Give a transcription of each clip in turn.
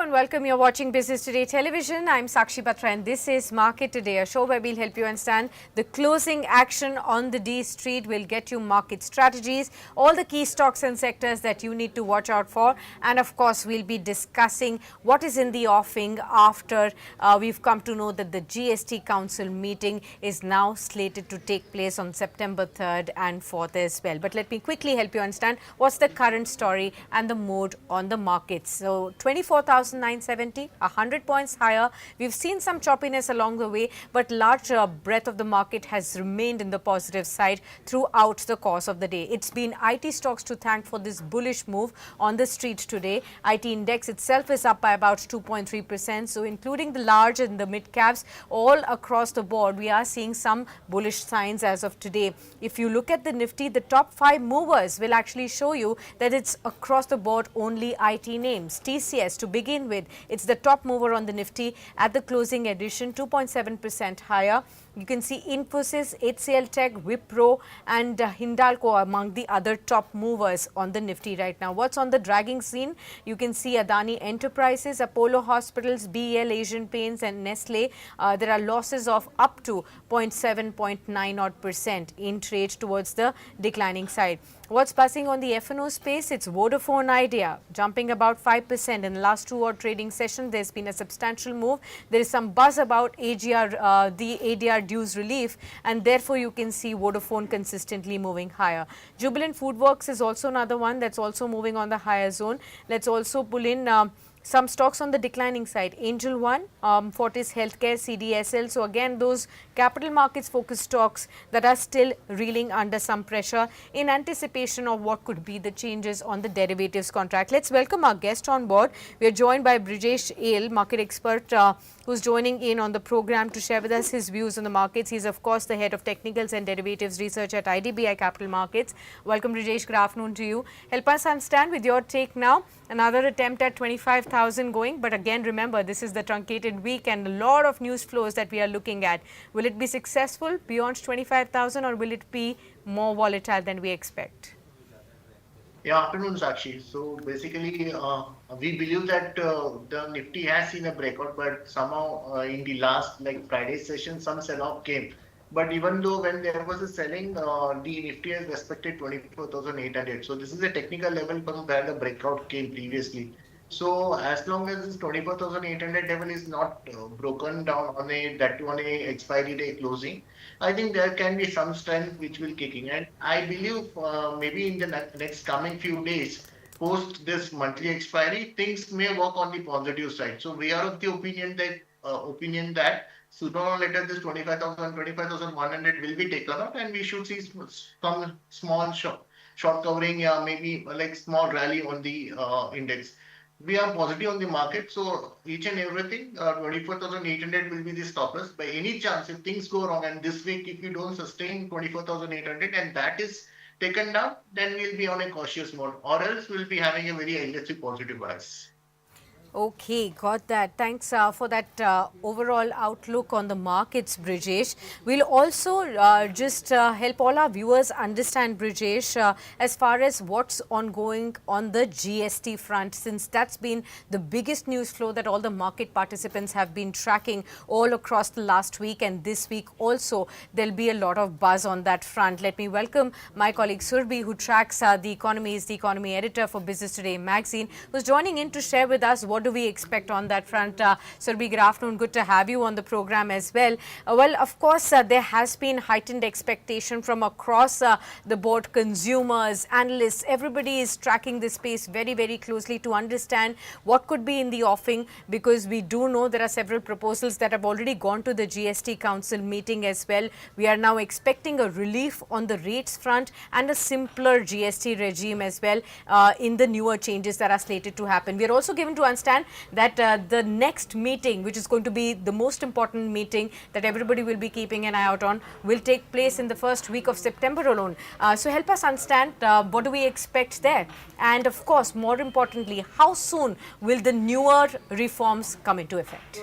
and welcome. You're watching Business Today Television. I'm Sakshi Batra and this is Market Today, a show where we'll help you understand the closing action on the D Street. We'll get you market strategies, all the key stocks and sectors that you need to watch out for. And of course, we'll be discussing what is in the offing after we've come to know that the GST Council meeting is now slated to take place on September 3rd and 4th as well. But let me quickly help you understand what's the current story and the mood on the markets. So 24,970, 100 points higher. We've seen some choppiness along the way, but large breadth of the market has remained in the positive side throughout the course of the day. It's been IT stocks to thank for this bullish move on the street today. IT index itself is up by about 2.3%. So including the large and the mid caps, all across the board, we are seeing some bullish signs as of today. If you look at the Nifty, the top 5 movers will actually show you that it's across the board only IT names. TCS to begin with, it's the top mover on the Nifty at the closing edition, 2.7% higher. You can see Infosys, HCL Tech, Wipro and Hindalco among the other top movers on the Nifty right now. What's on the dragging scene? You can see Adani Enterprises, Apollo Hospitals, BEL Asian Paints and Nestle. There are losses of up to 0.7-0.9% in trade towards the declining side. What's passing on the F&O space? It's Vodafone Idea, jumping about 5% in the last 2 odd trading sessions. There's been a substantial move. There is some buzz about AGR, the ADR dues relief, and therefore you can see Vodafone consistently moving higher. Jubilant Foodworks is also another one that's also moving on the higher zone. Let's also pull in some stocks on the declining side. Angel One, Fortis Healthcare, CDSL. So again, those capital markets focused stocks that are still reeling under some pressure in anticipation of what could be the changes on the derivatives contract. Let's welcome our guest on board. We are joined by Brijesh Ail, market expert, who's joining in on the program to share with us his views on the markets. He's of course the head of technicals and derivatives research at IDBI Capital Markets. Welcome, Brijesh. Good afternoon to you. Help us understand with your take now. Another attempt at 25,000 going, but again remember this is the truncated week and a lot of news flows that we are looking at. Will it be successful beyond 25,000 or will it be more volatile than we expect? Yeah, afternoon, Sakshi. So basically, we believe that the Nifty has seen a breakout, but somehow in the last Friday session, some sell-off came. But even though when there was a selling, the Nifty has respected 24,800. So this is a technical level from where the breakout came previously. So as long as this 24,800 level is not broken down on on a expiry day closing, I think there can be some strength which will kick in. And I believe maybe in the next coming few days, post this monthly expiry, things may work on the positive side. So we are of the opinion that sooner or later this 25,000, 25,100 will be taken up and we should see some small short covering, maybe like small rally on the index. We are positive on the market, so each and everything, 24,800 will be the stop loss. By any chance, if things go wrong and this week if you don't sustain 24,800 and that is taken down, then we'll be on a cautious mode, or else we'll be having a very aggressive positive bias. Okay, got that. Thanks for that overall outlook on the markets, Brijesh. We'll also just help all our viewers understand, Brijesh, as far as what's ongoing on the GST front, since that's been the biggest news flow that all the market participants have been tracking all across the last week, and this week also there'll be a lot of buzz on that front. Let me welcome my colleague Surbhi, who tracks the economy, is the economy editor for Business Today magazine, who's joining in to share with us what do we expect on that front. Surbhi, good afternoon. Good to have you on the program as well. Well, of course, there has been heightened expectation from across the board, consumers, analysts. Everybody is tracking this space very, very closely to understand what could be in the offing, because we do know there are several proposals that have already gone to the GST Council meeting as well. We are now expecting a relief on the rates front and a simpler GST regime as well in the newer changes that are slated to happen. We are also given to understand that the next meeting, which is going to be the most important meeting that everybody will be keeping an eye out on, will take place in the first week of September alone. So help us understand what do we expect there, and of course more importantly, how soon will the newer reforms come into effect?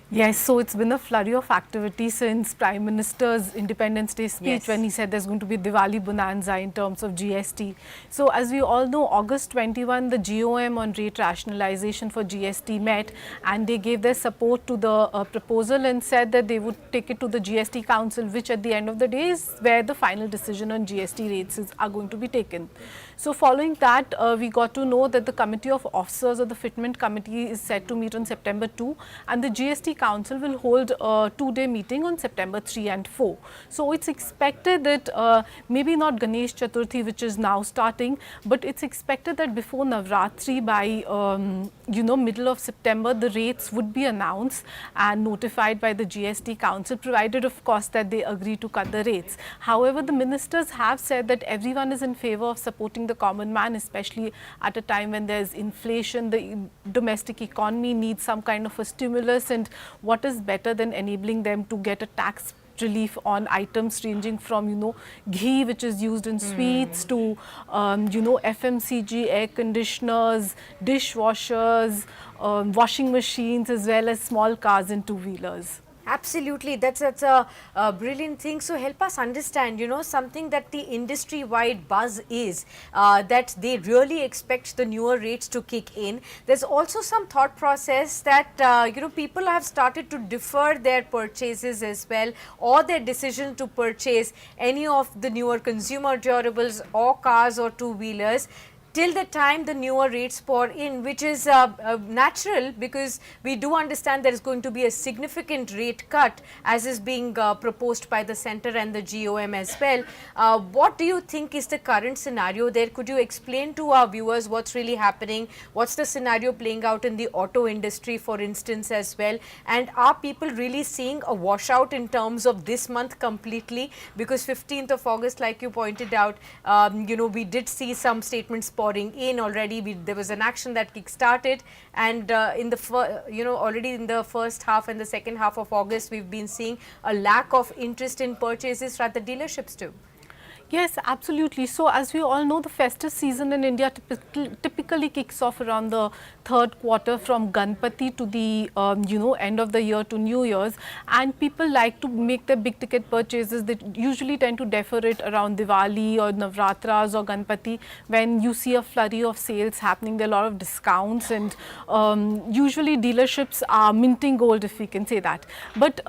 Yes, so it's been a flurry of activity since Prime Minister's Independence Day speech when he said there's going to be Diwali bonanza in terms of GST. So as we all know, August 21, the GOM on rate rationalization for GST met, and they gave their support to the proposal and said that they would take it to the GST Council, which at the end of the day is where the final decision on GST rates are going to be taken. So following that, we got to know that the Committee of Officers of the Fitment Committee is set to meet on September 2, and the GST Council will hold a 2-day meeting on September 3 and 4. So it's expected that maybe not Ganesh Chaturthi, which is now starting, but it's expected that before Navratri, by middle of September, the rates would be announced and notified by the GST Council, provided of course that they agree to cut the rates. However, the ministers have said that everyone is in favor of supporting the common man, especially at a time when there's inflation. The domestic economy needs some kind of a stimulus, and what is better than enabling them to get a tax relief on items ranging from ghee, which is used in sweets, to FMCG, air conditioners, dishwashers, washing machines, as well as small cars and two-wheelers. Absolutely, that's a brilliant thing. So help us understand, something that the industry-wide buzz is that they really expect the newer rates to kick in. There's also some thought process that people have started to defer their purchases as well, or their decision to purchase any of the newer consumer durables or cars or two-wheelers till the time the newer rates pour in, which is natural, because we do understand there is going to be a significant rate cut as is being proposed by the centre and the GOM as well. What do you think is the current scenario there? Could you explain to our viewers what's really happening? What's the scenario playing out in the auto industry, for instance, as well? And are people really seeing a washout in terms of this month completely? Because 15th of August, like you pointed out, we did see some statements pouring in already. There was an action that kick-started, and already in the first half and the second half of August, we've been seeing a lack of interest in purchases at the dealerships too. Yes, absolutely. So as we all know, the festive season in India typically kicks off around the third quarter, from Ganpati to the end of the year to New Year's, and people like to make their big ticket purchases. They usually tend to defer it around Diwali or Navratras or Ganpati, when you see a flurry of sales happening. There are a lot of discounts, and usually dealerships are minting gold, if we can say that. But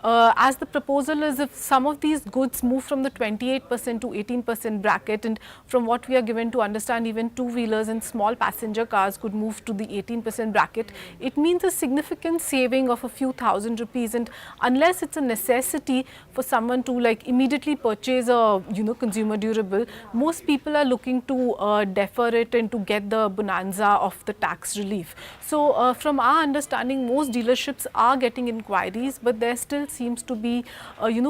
as the proposal is, if some of these goods move from the 28% to 18% bracket, and from what we are given to understand, even two-wheelers and small passenger cars could move to the 18% bracket, it means a significant saving of a few thousand rupees. And unless it's a necessity for someone to immediately purchase a consumer durable, most people are looking to defer it and to get the bonanza of the tax relief. So from our understanding, most dealerships are getting inquiries, but there still seems to be,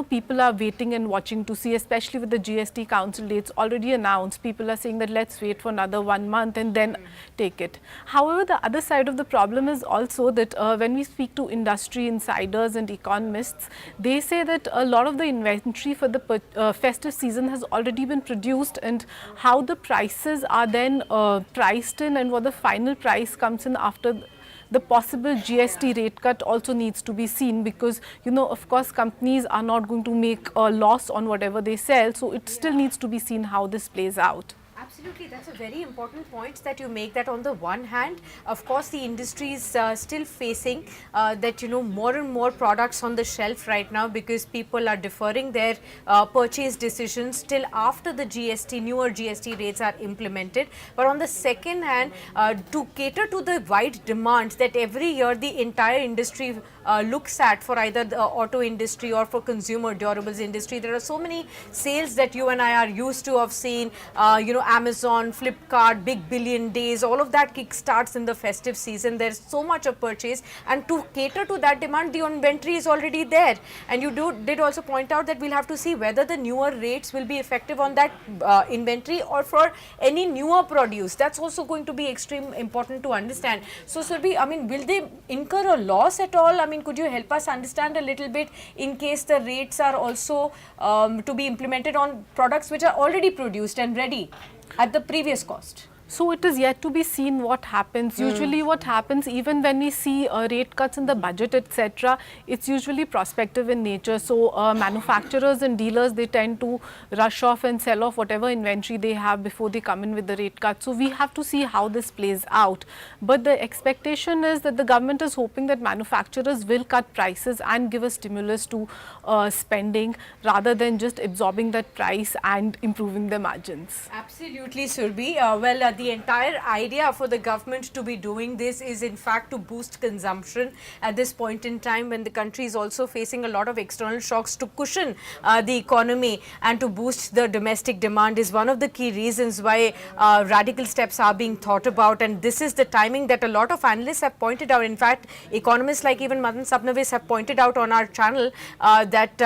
people are waiting and watching to see, especially with the GST Council dates already announced. People are saying that let's wait for another 1 month and then take it. However, the other side of the problem is also that when we speak to industry insiders and economists, they say that a lot of the inventory for the festive season has already been produced, and how the prices are then priced in and what the final price comes in after the possible GST rate cut also needs to be seen, because of course companies are not going to make a loss on whatever they sell, so it still needs to be seen how this plays out. Absolutely, that's a very important point that you make, that on the one hand, of course, the industry is still facing that more and more products on the shelf right now, because people are deferring their purchase decisions till after the newer GST rates are implemented. But on the second hand, to cater to the wide demand that every year the entire industry looks at for either the auto industry or for consumer durables industry, there are so many sales that you and I are used to have seen, Amazon, Flipkart, big billion days, all of that kick-starts in the festive season. There's so much of purchase, and to cater to that demand, the inventory is already there. And you did also point out that we'll have to see whether the newer rates will be effective on that inventory or for any newer produce. That's also going to be extremely important to understand. So Surbhi, will they incur a loss at all? Could you help us understand a little bit, in case the rates are also to be implemented on products which are already produced and ready at the previous cost? So it is yet to be seen what happens. Usually what happens, even when we see rate cuts in the budget, etc., it's usually prospective in nature. So manufacturers and dealers, they tend to rush off and sell off whatever inventory they have before they come in with the rate cut. So we have to see how this plays out. But the expectation is that the government is hoping that manufacturers will cut prices and give a stimulus to spending, rather than just absorbing that price and improving their margins. Absolutely, Surbhi. The entire idea for the government to be doing this is in fact to boost consumption at this point in time when the country is also facing a lot of external shocks. To cushion the economy and to boost the domestic demand is one of the key reasons why radical steps are being thought about, and this is the timing that a lot of analysts have pointed out. In fact, economists like even Madan Sabnavis have pointed out on our channel that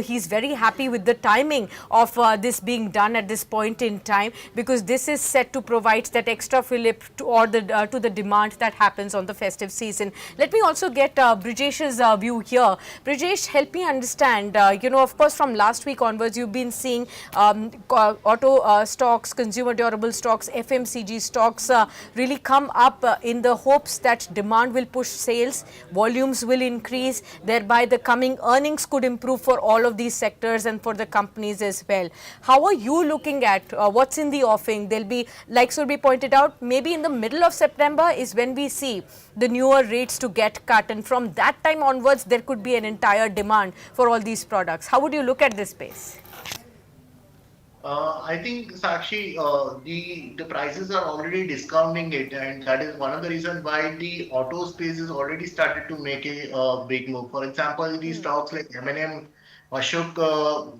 he's very happy with the timing of this being done at this point in time, because this is set to provide that extra fillip to the demand that happens on the festive season. Let me also get Brijesh's view here. Brijesh, help me understand, of course from last week onwards you've been seeing auto stocks, consumer durable stocks, FMCG stocks really come up in the hopes that demand will push sales, volumes will increase, thereby the coming earnings could improve for all of these sectors and for the companies as well. How are you looking at what's in the offing? There'll be, like Surbi pointed out, maybe in the middle of September is when we see the newer rates to get cut, and from that time onwards there could be an entire demand for all these products. How would you look at this space? I think, Sakshi, the prices are already discounting it, and that is one of the reasons why the auto space is already started to make a big move. For example, the stocks like M&M, Ashok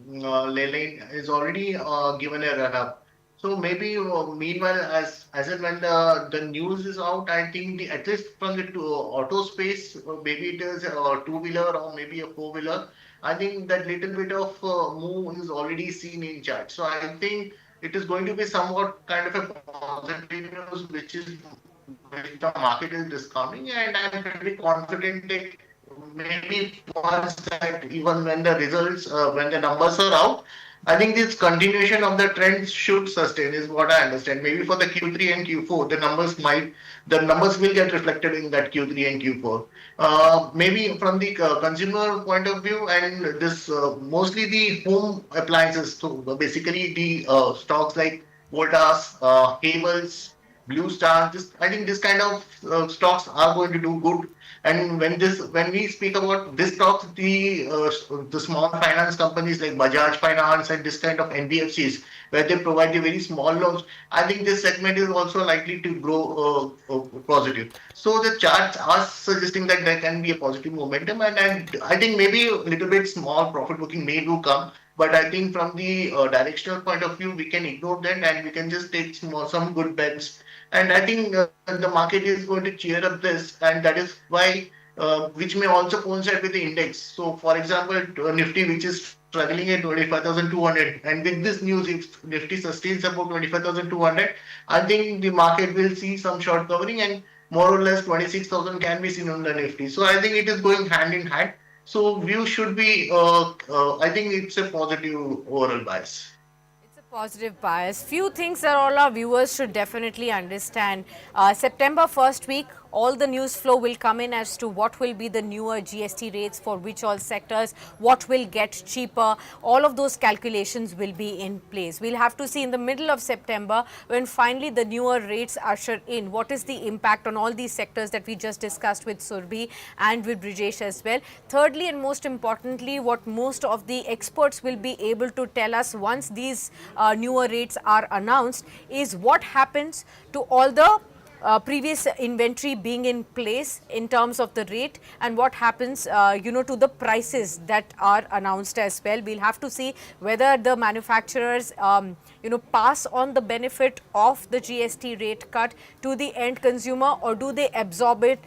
Leyland is already given a run up. So maybe meanwhile, as and when the news is out, I think at least from the auto space, maybe it is a two-wheeler or maybe a four-wheeler. I think that little bit of move is already seen in chart. So I think it is going to be somewhat kind of a positive news, which the market is discounting, and I'm pretty confident that maybe once that even when the results, when the numbers are out, I think this continuation of the trend should sustain, is what I understand. Maybe for the Q3 and Q4, the numbers will get reflected in that Q3 and Q4. Maybe from the consumer point of view, and this mostly the home appliances, so basically the stocks like Voltas, Havels, Blue Star. I think this kind of stocks are going to do good. And when we speak about this stocks, the small finance companies like Bajaj Finance and this kind of NBFCs, where they provide the very small loans, I think this segment is also likely to grow positive. So the charts are suggesting that there can be a positive momentum, and I think maybe a little bit small profit booking may do come. But I think from the directional point of view, we can ignore that and we can just take some good bets. And I think the market is going to cheer up this, and that is why, which may also coincide with the index. So, for example, Nifty, which is struggling at 25,200, and with this news, if Nifty sustains about 25,200, I think the market will see some short covering, and more or less 26,000 can be seen on the Nifty. So, I think it is going hand in hand. So, view should be, I think it's a positive overall bias. Positive bias. Few things that all our viewers should definitely understand. September first week, all the news flow will come in as to what will be the newer GST rates for which all sectors, what will get cheaper. All of those calculations will be in place. We'll have to see in the middle of September when finally the newer rates usher in. What is the impact on all these sectors that we just discussed with Surbhi and with Brijesh as well. Thirdly and most importantly, what most of the experts will be able to tell us once these newer rates are announced is what happens to all the previous inventory being in place in terms of the rate, and what happens to the prices that are announced as well. We'll have to see whether the manufacturers pass on the benefit of the GST rate cut to the end consumer, or do they absorb it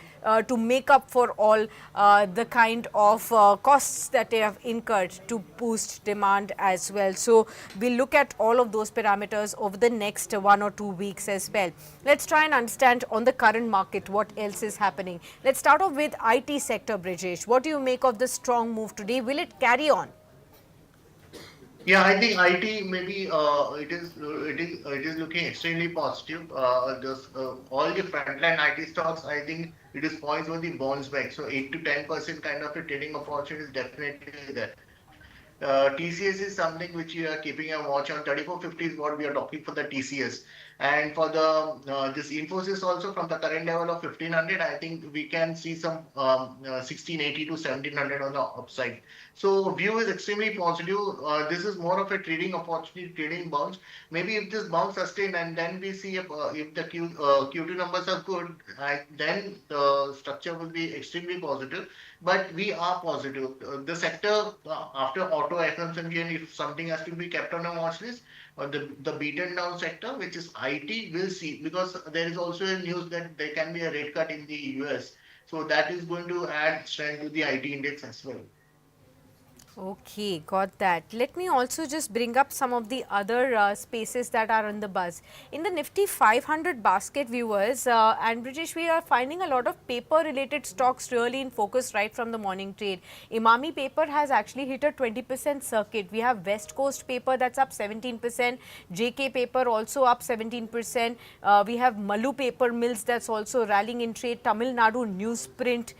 to make up for all the kind of costs that they have incurred to boost demand as well. So we'll look at all of those parameters over the next 1 or 2 weeks as well. Let's try and understand on the current market what else is happening. Let's start off with IT sector, Brijesh. What do you make of the strong move today? Will it carry on? Yeah, I think IT maybe it is looking extremely positive. Just all the frontline IT stocks, I think it is poised for the bounce back. So 8 to 10% kind of a trading opportunity is definitely there. TCS is something which we are keeping a watch on. 3450 is what we are talking for the TCS. And for the this Infosys also from the current level of 1500, I think we can see some 1680 to 1700 on the upside. So view is extremely positive. This is more of a trading opportunity, trading bounce. Maybe if this bounce sustain and then we see if the Q2 numbers are good, then the structure will be extremely positive. But we are positive. The sector after auto FMCG, and if something has to be kept on a watch list, the beaten down sector, which is IT, will see, because there is also a news that there can be a rate cut in the US. So that is going to add strength to the IT index as well. Okay, got that. Let me also just bring up some of the other spaces that are on the buzz. In the Nifty 500 basket, viewers, and Brijesh, we are finding a lot of paper related stocks really in focus right from the morning trade. Imami paper has actually hit a 20% circuit. We have West Coast paper that's up 17%, JK paper also up 17%. We have Malu paper mills that's also rallying in trade, Tamil Nadu newsprint.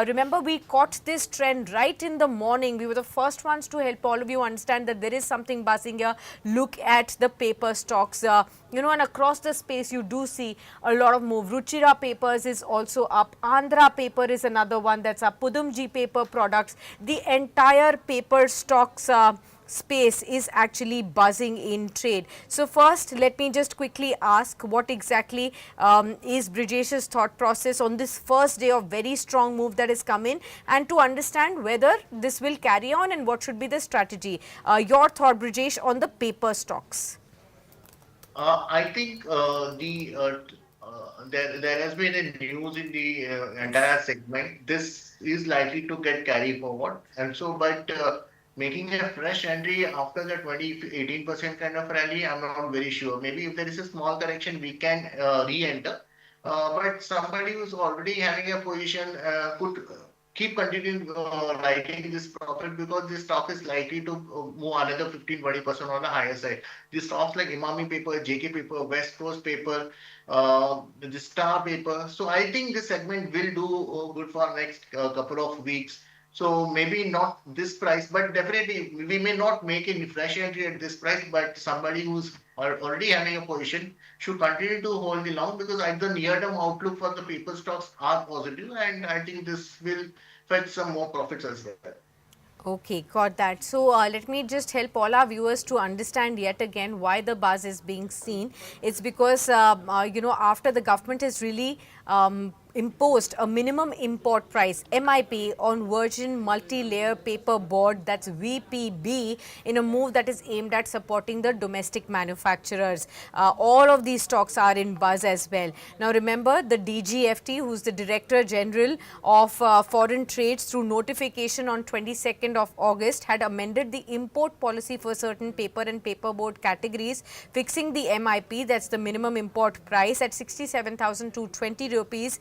Remember, we caught this trend right in the morning. We were the first ones to help all of you understand that there is something buzzing here. Look at the paper stocks. And across the space, you do see a lot of move. Ruchira papers is also up. Andhra paper is another one that's up. Pudumji paper products. The entire paper stocks space is actually buzzing in trade. So first, let me just quickly ask what exactly is Brijesh's thought process on this first day of very strong move that has come in, and to understand whether this will carry on and what should be the strategy. Your thought, Brijesh, on the paper stocks. I think there has been a news in the entire segment. This is likely to get carried forward, and so making a fresh entry after the 18% kind of rally, I'm not very sure. Maybe if there is a small correction, we can re-enter. But somebody who's already having a position could keep continuing writing this profit, because this stock is likely to move another 15-20% on the higher side. These stocks like Imami paper, JK paper, West Coast paper, the Star paper. So I think this segment will do good for next couple of weeks. So maybe not this price, but definitely we may not make a fresh entry at this price, but somebody who's already having a position should continue to hold the long, because at the near term outlook for the paper stocks are positive, and I think this will fetch some more profits as well. Okay, got that. So let me just help all our viewers to understand yet again why the buzz is being seen. It's because, after the government has really imposed a minimum import price MIP on virgin multi-layer paper board, that's VPB, in a move that is aimed at supporting the domestic manufacturers. All of these stocks are in buzz as well. Now remember, the DGFT, who's the Director General of Foreign Trades, through notification on 22nd of August, had amended the import policy for certain paper and paperboard categories, fixing the MIP, that's the minimum import price, at 67,220 rupees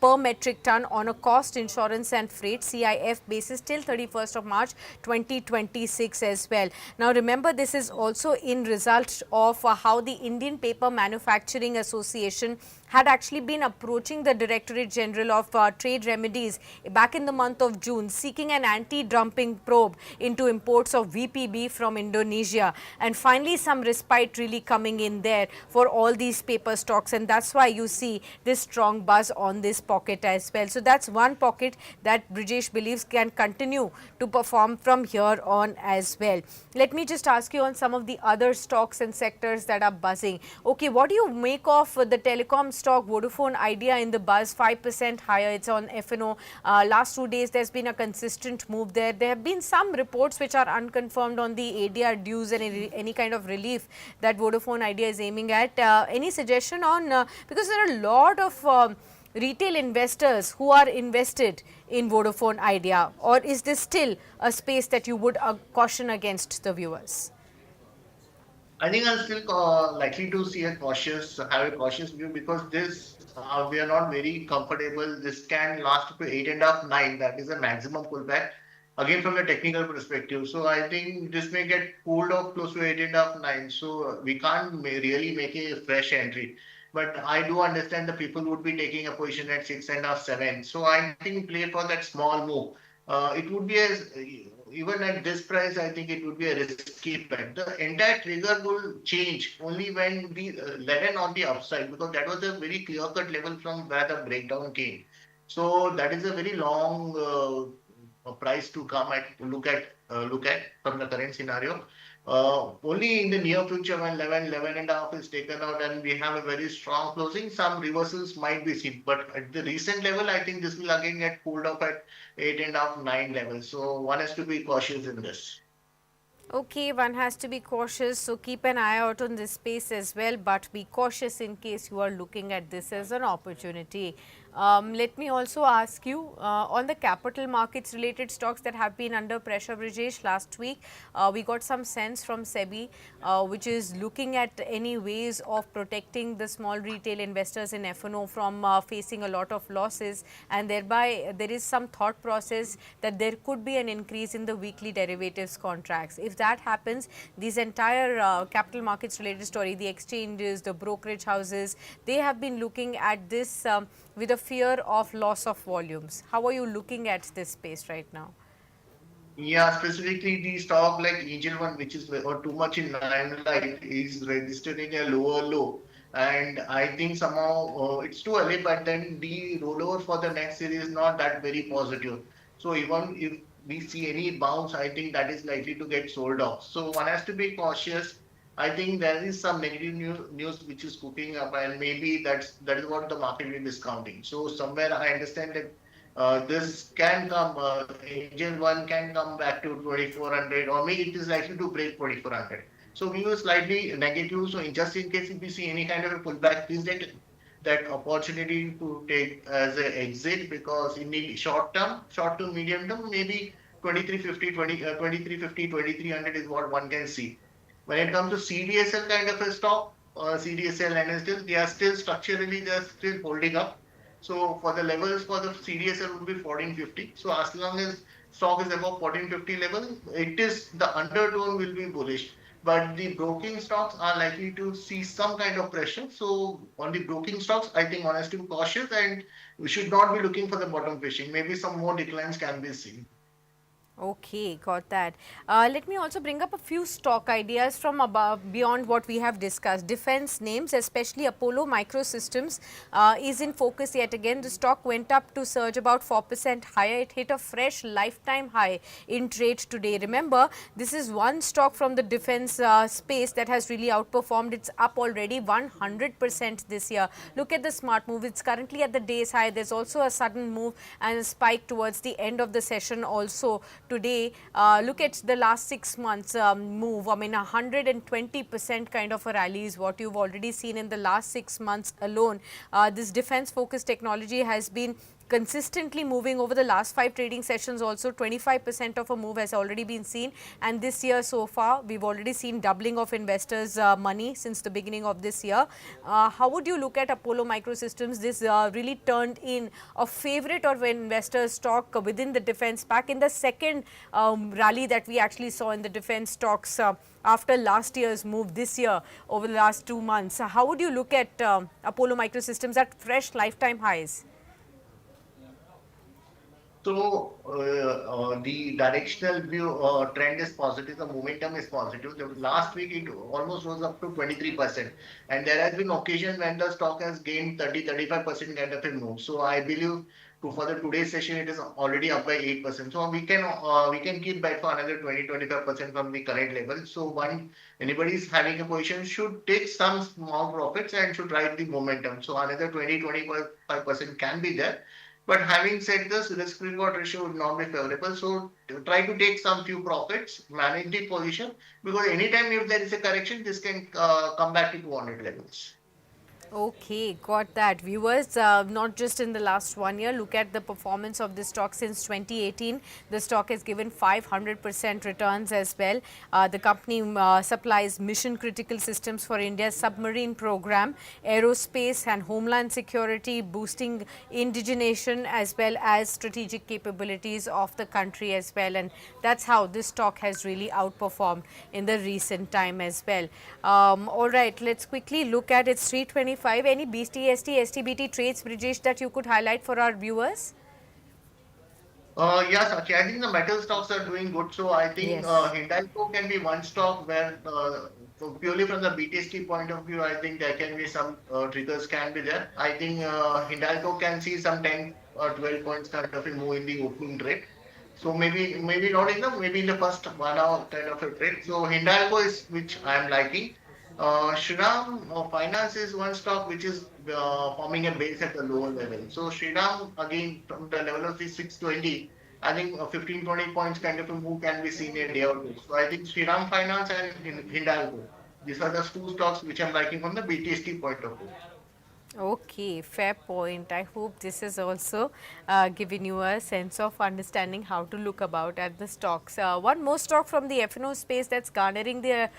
per metric ton on a cost, insurance and freight CIF basis till 31st of March 2026 as well. Now remember, this is also in result of how the Indian Paper Manufacturing Association had actually been approaching the Directorate General of Trade Remedies back in the month of June, seeking an anti-dumping probe into imports of VPB from Indonesia. And finally, some respite really coming in there for all these paper stocks, and that's why you see this strong buzz on this pocket as well. So that's one pocket that Brijesh believes can continue to perform from here on as well. Let me just ask you on some of the other stocks and sectors that are buzzing. Okay, what do you make of the telecom stock Vodafone Idea in the buzz? 5% higher, it's on FNO. Last 2 days there's been a consistent move there. There have been some reports which are unconfirmed on the ADR dues and any kind of relief that Vodafone Idea is aiming at. Any suggestion on, because there are a lot of retail investors who are invested in Vodafone Idea, or is this still a space that you would caution against the viewers? I think I'm still likely to see have a cautious view, because this we are not very comfortable. This can last to 8.5, 9. That is a maximum pullback. again from the technical perspective. So I think this may get cooled off close to 8.5, 9. So we can't really make a fresh entry. But I do understand the people would be taking a position at 6.5, 7. So I think play for that small move. It would be even at this price, I think it would be a risky bet. The entire trigger will change only when we land on the upside, because that was a very clear cut level from where the breakdown came. So that is a very long price to come at look at from the current scenario. Only in the near future, when 11 and a half is taken out and we have a very strong closing, some reversals might be seen. But at the recent level, I think this will again get pulled up at 8.5, 9 levels. So one has to be cautious in this. Okay, one has to be cautious, so keep an eye out on this space as well, but be cautious in case you are looking at this as an opportunity. Let me also ask you on the capital markets related stocks that have been under pressure, Brijesh. Last week we got some sense from SEBI, which is looking at any ways of protecting the small retail investors in F&O from facing a lot of losses, and thereby there is some thought process that there could be an increase in the weekly derivatives contracts. If that happens, these entire capital markets related story, the exchanges, the brokerage houses, they have been looking at this with a fear of loss of volumes. How are you looking at this space right now? Yeah, specifically the stock like Angel One, which is or too much in limelight, is registering a lower low. And I think somehow it's too early, but then the rollover for the next series is not that very positive. So even if we see any bounce, I think that is likely to get sold off. So one has to be cautious. I think there is some negative news which is cooking up, and maybe that is what the market is discounting. So somewhere I understand that this can come, Angel One can come back to 2400, or maybe it is likely to break 2400. So we were slightly negative. So just in case if we see any kind of a pullback, please take that opportunity to take as an exit, because in the short to medium term, maybe 2350, 2350, 2300 is what one can see. When it comes to CDSL kind of a stock, CDSL and still, they are still structurally, they are still holding up. So for the levels for the CDSL would be 1450. So as long as stock is above 1450 level, it is the undertone will be bullish. But the broking stocks are likely to see some kind of pressure. So on the broking stocks, I think one has to be cautious, and we should not be looking for the bottom fishing. Maybe some more declines can be seen. Okay, got that. Let me also bring up a few stock ideas from above beyond what we have discussed. Defense names, especially Apollo Microsystems, is in focus yet again. The stock went up to surge about 4% higher. It hit a fresh lifetime high in trade today. Remember, this is one stock from the defense space that has really outperformed. It's up already 100% this year. Look at the smart move. It's currently at the day's high. There's also a sudden move and a spike towards the end of the session also today. Look at the last 6 months move. I mean, 120% kind of a rally is what you've already seen in the last 6 months alone. This defense focused technology has been consistently moving over the last 5 trading sessions. Also 25% of a move has already been seen, and this year so far we've already seen doubling of investors money since the beginning of this year. How would you look at Apollo Microsystems? This really turned in a favorite of investors stock within the defense pack in the second rally that we actually saw in the defense stocks after last year's move this year over the last 2 months. How would you look at Apollo Microsystems at fresh lifetime highs? So the directional view trend is positive. The momentum is positive. The last week it almost rose up to 23%, and there has been occasion when the stock has gained 30-35% kind of a move. So I believe for the today's session it is already up by 8%. So we can keep back for another 20-25% from the current level. So one anybody is having a position should take some small profits and should ride the momentum. So another 20-25% can be there. But having said this, risk reward ratio would not be favorable. So try to take some few profits, manage the position, because anytime if there is a correction, this can come back to 200 levels. Okay, got that. Viewers, not just in the last 1 year, look at the performance of this stock since 2018. The stock has given 500% returns as well. The company supplies mission critical systems for India's submarine program, aerospace and homeland security, boosting indigenation as well as strategic capabilities of the country as well. And that's how this stock has really outperformed in the recent time as well. All right, let's quickly look at its 325. Any BST, STBT trades, Brijesh, that you could highlight for our viewers? Yes, Sakshi, I think the metal stocks are doing good. So I think Yes. Hindalco can be one stock where, purely from the BTST point of view, I think there can be some triggers can be there. I think Hindalco can see some 10 or 12 points kind of a move in the opening trade. So maybe not in maybe in the first 1 hour kind of a trade. So Hindalco is which I am liking. Shriram Finance is one stock which is forming a base at the lower level. So Shriram again from the level of the 620, I think 15-20 points kind of a move can be seen a day or two. So I think Shriram Finance and Hindalco, these are the two stocks which I'm liking from the BTST point of view. Okay, fair point. I hope this has also given you a sense of understanding how to look about at the stocks. One more stock from the F&O space that's garnering the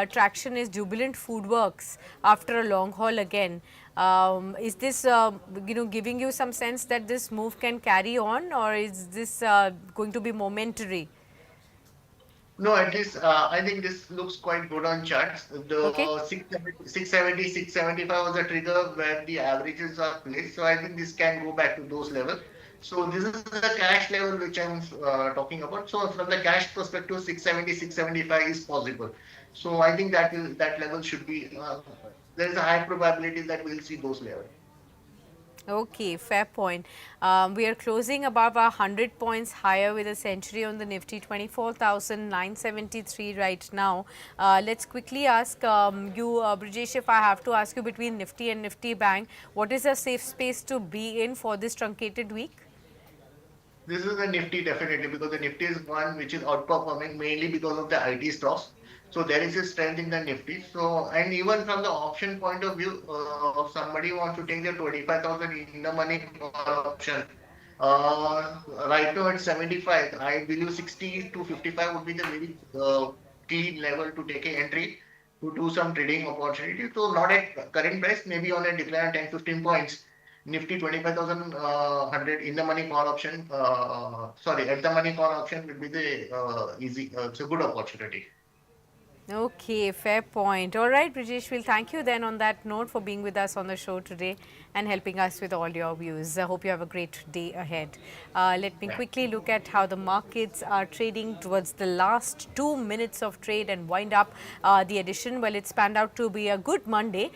traction is Jubilant Foodworks after a long haul again. Is this giving you some sense that this move can carry on, or is this going to be momentary? No, at least I think this looks quite good on charts. Okay. The 670, 675 was a trigger where the averages are placed. So I think this can go back to those levels. So this is the cash level which I'm talking about. So from the cash perspective, 670, 675 is possible. So I think that level should be, there is a high probability that we'll see those levels. Okay, fair point. We are closing above 100 points higher with a century on the Nifty, 24,973 right now. Let's quickly ask you, Brijesh, if I have to ask you between Nifty and Nifty Bank, what is a safe space to be in for this truncated week? This is the Nifty definitely because the Nifty is one which is outperforming mainly because of the IT stocks. So there is a strength in the Nifty. So and even from the option point of view, if somebody wants to take the 25,000 in the money option. Right now at 75, I believe 60 to 55 would be the very clean level to take a entry to do some trading opportunity. So not at current price, maybe on a decline 10-15 points. Nifty 25,000 100 in the money call option. Sorry, at the money call option will be the easy. It's a good opportunity. Okay, fair point. All right, Brijesh, we'll thank you then on that note for being with us on the show today and helping us with all your views. I hope you have a great day ahead. Let me Yeah. quickly look at how the markets are trading towards the last 2 minutes of trade and wind up the edition. Well, it's panned out to be a good Monday.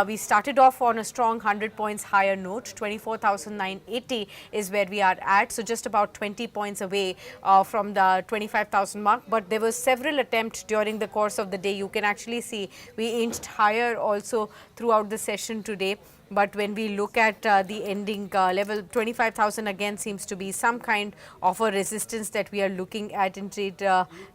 We started off on a strong 100 points higher note. 24,980 is where we are at. So just about 20 points away from the 25,000 mark. But there were several attempts during the course of the day. You can actually see we inched higher also throughout the session today. But when we look at the ending level, 25,000 again seems to be some kind of a resistance that we are looking at in trade.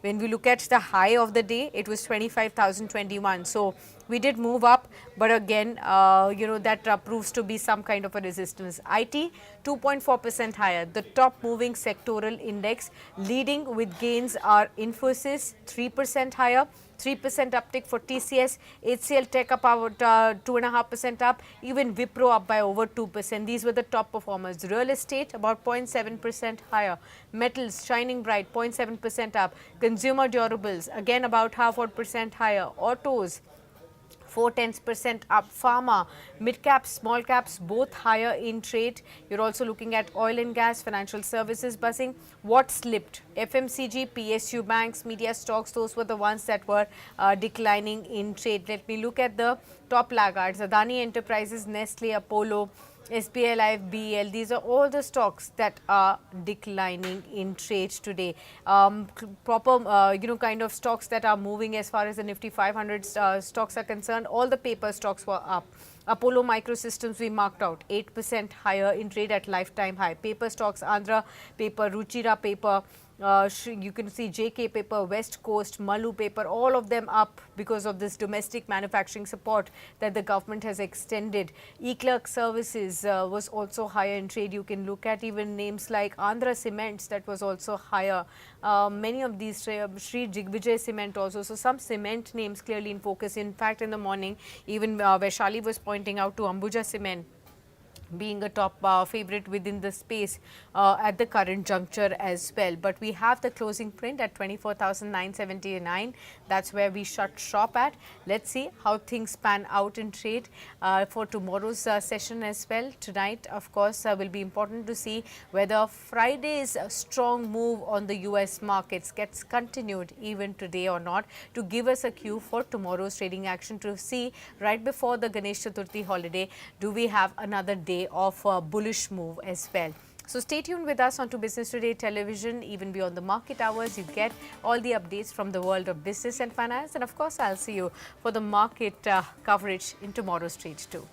When we look at the high of the day, it was 25,021. So we did move up, but again, that proves to be some kind of a resistance. IT 2.4% higher. The top moving sectoral index leading with gains are Infosys 3% higher. 3% uptick for TCS, HCL Tech up about 2.5% up, even Wipro up by over 2%. These were the top performers. Real estate about 0.7% higher. Metals shining bright 0.7% up. Consumer durables again about 0.5% higher. Autos 0.4% up. Pharma, mid caps, small caps, both higher in trade. You're also looking at oil and gas, financial services buzzing. What slipped? FMCG, PSU banks, media stocks, those were the ones that were declining in trade. Let me look at the top laggards. Adani Enterprises, Nestle, Apollo, SBI Life, BEL, these are all the stocks that are declining in trade today. Proper, kind of stocks that are moving as far as the Nifty 500 stocks are concerned, all the paper stocks were up. Apollo Microsystems we marked out 8% higher in trade at lifetime high. Paper stocks, Andhra Paper, Ruchira Paper, You can see JK Paper, West Coast, Malu Paper, all of them up because of this domestic manufacturing support that the government has extended. E-clerk services was also higher in trade. You can look at even names like Andhra Cements, that was also higher. Many of these, Sri Digvijay Cement also. So some cement names clearly in focus. In fact, in the morning, even Vaishali was pointing out to Ambuja Cement being a top favorite within the space at the current juncture as well. But we have the closing print at 24,979. That's where we shut shop at. Let's see how things pan out in trade for tomorrow's session as well. Tonight, of course, will be important to see whether Friday's strong move on the US markets gets continued even today or not, to give us a cue for tomorrow's trading action, to see right before the Ganesh Chaturthi holiday, do we have another day of a bullish move as well. So stay tuned with us onto Business Today Television. Even beyond the market hours, you get all the updates from the world of business and finance. And of course, I'll see you for the market coverage in tomorrow's trade too.